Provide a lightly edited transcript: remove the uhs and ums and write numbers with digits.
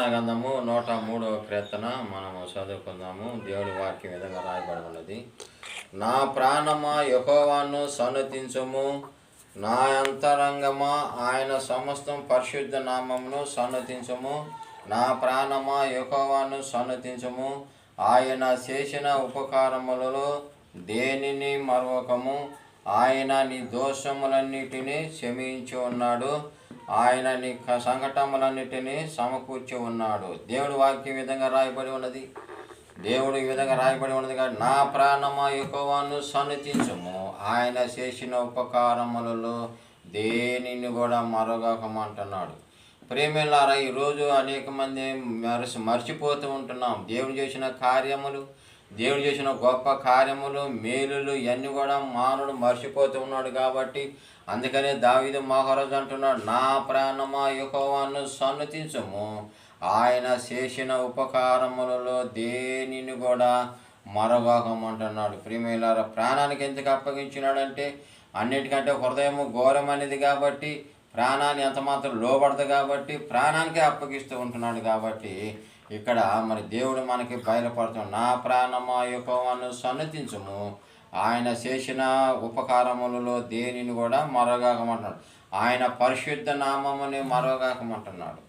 కీర్తన గ్రంథము 103వ కీర్తన మనము చదువుకుందాము. దేవుడి వాక్యం విధంగా రాయబడి ఉన్నది. నా ప్రాణమా యెహోవాను సన్నతించుము, నా అంతరంగమా ఆయన సమస్తం పరిశుద్ధ నామమును సన్నతించుము. నా ప్రాణమా యెహోవాను సన్నతించుము, ఆయన చేసిన ఉపకారములలో దేనిని మరొకము. ఆయన నీ దోషములన్నిటినీ క్షమించి ఉన్నాడు, ఆయన నీ సంకటములన్నిటినీ సమకూర్చి ఉన్నాడు. దేవుడి వాక్యం విధంగా రాయబడి ఉన్నది. దేవుడు ఈ విధంగా రాయబడి ఉన్నది కానీ, నా ప్రాణమా యెహోవాను సన్నతించుము, ఆయన చేసిన ఉపకారములలో దేనిని కూడా మరొకమంటున్నాడు. ప్రేమిలారా, ఈరోజు అనేక మంది మర్చిపోతూ ఉంటున్నాం. దేవుడు చేసిన కార్యములు, దేవుడు చేసిన గొప్ప కార్యములు, మేలులు ఇవన్నీ కూడా మానవుడు మర్చిపోతూ ఉన్నాడు. కాబట్టి అందుకనే దావీదు మహారాజు అంటున్నాడు, నా ప్రాణమా యెహోవాను సన్నతించుము, ఆయన చేసిన ఉపకారములలో దేనిని కూడా మరొకమంటున్నాడు. ప్రియమైన ప్రాణానికి ఎందుకు అప్పగించినాడంటే, అన్నిటికంటే హృదయము ఘోరమైనది కాబట్టి, ప్రాణాన్ని ఎంత మాత్రం లోబడదు కాబట్టి ప్రాణానికే అప్పగిస్తూ ఉంటున్నాడు. కాబట్టి ఇక్కడ మరి దేవుడు మనకి బయలుపడుతున్నాడు. నా ప్రాణమా యెహోవాను సన్నతించుము, ఆయన చేసిన ఉపకారములలో దేనిని కూడా మరొకమంటున్నాడు. ఆయన పరిశుద్ధ నామముని మరొకమంటున్నాడు.